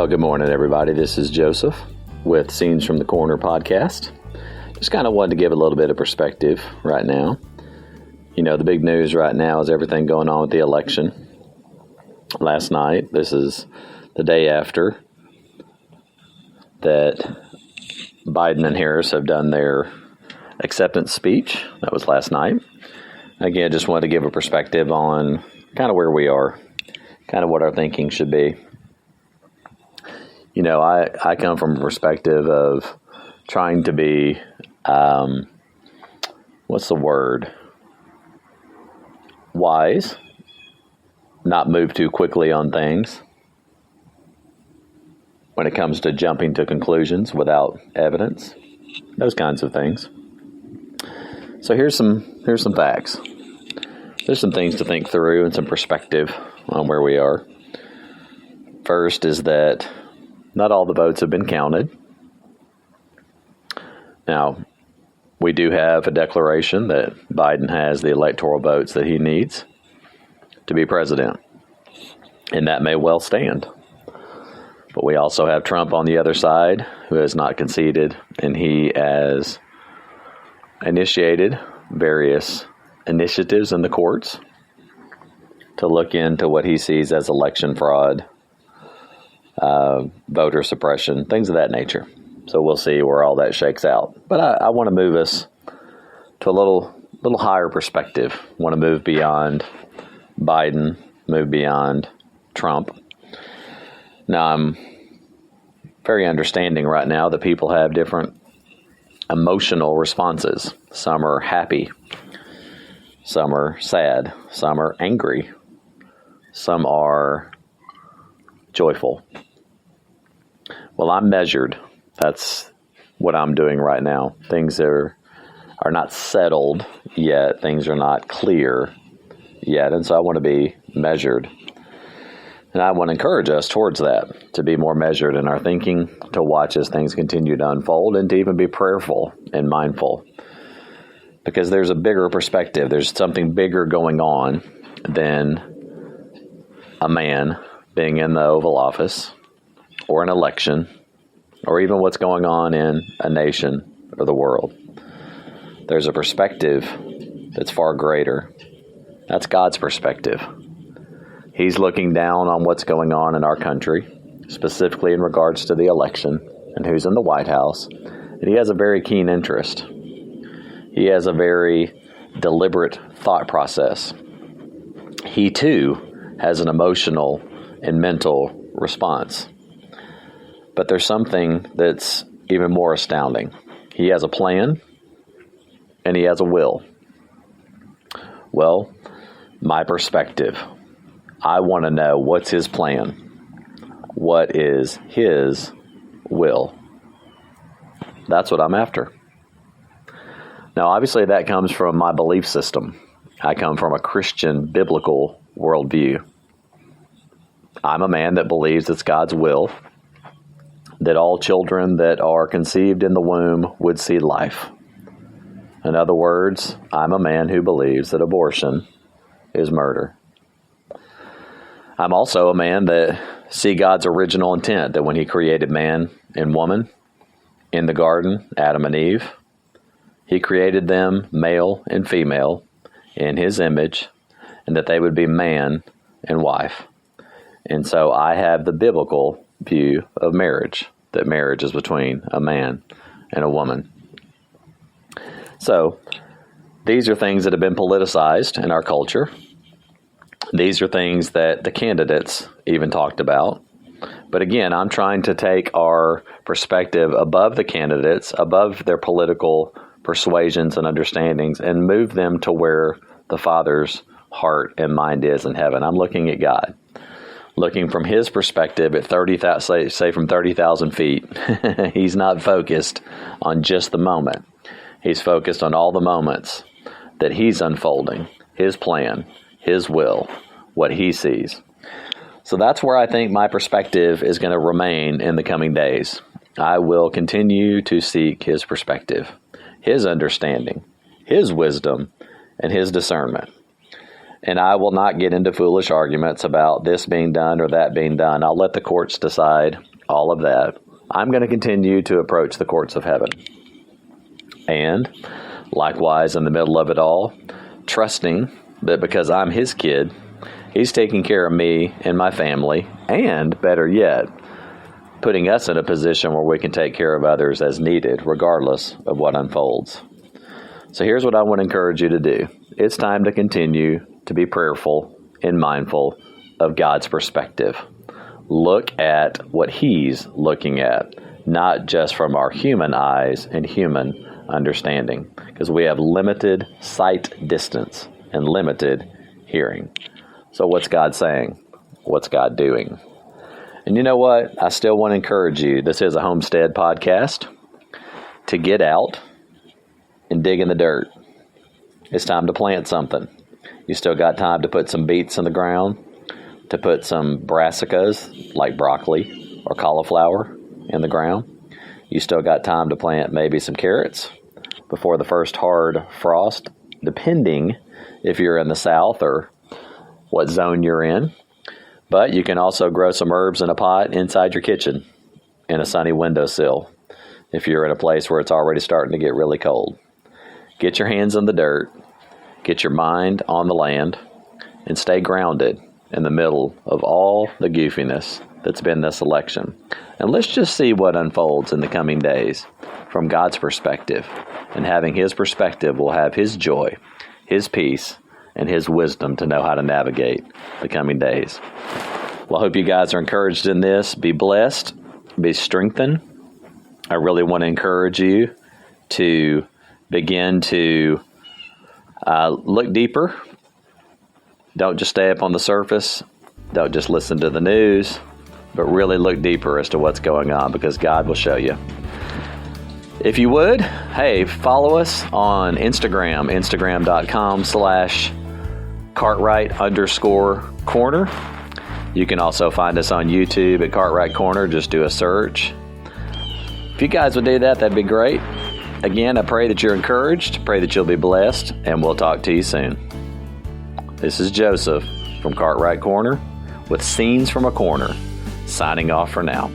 Well, good morning, everybody. This is Joseph with Scenes from the Corner podcast. Just kind of wanted to give a little bit of perspective right now. You know, the big news right now is everything going on with the election. Last night, this is the day after that Biden and Harris have done their acceptance speech. That was last night. Again, just wanted to give a perspective on kind of where we are, kind of what our thinking should be. You know, I come from a perspective of trying to be, wise, not move too quickly on things when it comes to jumping to conclusions without evidence, those kinds of things. So here's some facts. There's some things to think through and some perspective on where we are. First is that not all the votes have been counted. Now, we do have a declaration that Biden has the electoral votes that he needs to be president, and that may well stand. But we also have Trump on the other side, who has not conceded, and he has initiated various initiatives in the courts to look into what he sees as election fraud, voter suppression, things of that nature. So we'll see where all that shakes out. But I want to move us to a little higher perspective. I want to move beyond Biden, move beyond Trump. Now, I'm very understanding right now that people have different emotional responses. Some are happy. Some are sad. Some are angry. Some are joyful. Well, I'm measured. That's what I'm doing right now. Things are not settled yet. Things are not clear yet. And so I want to be measured. And I want to encourage us towards that, to be more measured in our thinking, to watch as things continue to unfold, and to even be prayerful and mindful. Because there's a bigger perspective. There's something bigger going on than a man being in the Oval Office, or an election, or even what's going on in a nation or the world. There's a perspective that's far greater. That's God's perspective. He's looking down on what's going on in our country, specifically in regards to the election and who's in the White House. And he has a very keen interest. He has a very deliberate thought process. He, too, has an emotional and mental response. But there's something that's even more astounding. He has a plan, and he has a will. Well, my perspective, I want to know what's his plan. What is his will? That's what I'm after. Now, obviously, that comes from my belief system. I come from a Christian biblical worldview. I'm a man that believes it's God's will that all children that are conceived in the womb would see life. In other words, I'm a man who believes that abortion is murder. I'm also a man that sees God's original intent, that when he created man and woman in the garden, Adam and Eve, he created them male and female in his image, and that they would be man and wife. And so I have the biblical view of marriage, that marriage is between a man and a woman. So these are things that have been politicized in our culture. These are things that the candidates even talked about. But again, I'm trying to take our perspective above the candidates, above their political persuasions and understandings, and move them to where the Father's heart and mind is in heaven. I'm looking at God, looking from his perspective at 30,000, say from 30,000 feet. He's not focused on just the moment. He's focused on all the moments that he's unfolding, his plan, his will, what he sees. So that's where I think my perspective is going to remain in the coming days. I will continue to seek his perspective, his understanding, his wisdom, and his discernment. And I will not get into foolish arguments about this being done or that being done. I'll let the courts decide all of that. I'm going to continue to approach the courts of heaven. And likewise, in the middle of it all, trusting that because I'm his kid, he's taking care of me and my family, and better yet, putting us in a position where we can take care of others as needed, regardless of what unfolds. So here's what I want to encourage you to do. It's time to continue to be prayerful and mindful of God's perspective. Look at what he's looking at, not just from our human eyes and human understanding, because we have limited sight distance and limited hearing. So what's God saying? What's God doing? And you know what? I still want to encourage you. This is a homestead podcast, to get out and dig in the dirt. It's time to plant something. You still got time to put some beets in the ground, to put some brassicas like broccoli or cauliflower in the ground. You still got time to plant maybe some carrots before the first hard frost, depending if you're in the south or what zone you're in. But you can also grow some herbs in a pot inside your kitchen in a sunny windowsill if you're in a place where it's already starting to get really cold. Get your hands in the dirt, get your mind on the land, and stay grounded in the middle of all the goofiness that's been this election. And let's just see what unfolds in the coming days from God's perspective. And having his perspective, will have his joy, his peace, and his wisdom to know how to navigate the coming days. Well, I hope you guys are encouraged in this. Be blessed. Be strengthened. I really want to encourage you to begin to look deeper. Don't just stay up on the surface. Don't just listen to the news, but really look deeper as to what's going on, because God will show you. If you would, hey, follow us on Instagram, instagram.com/cartwright_corner. You can also find us on YouTube at Cartwright Corner. Just do a search. If you guys would do that, that'd be great. Again, I pray that you're encouraged, pray that you'll be blessed, and we'll talk to you soon. This is Joseph from Cartwright Corner with Scenes from a Corner, signing off for now.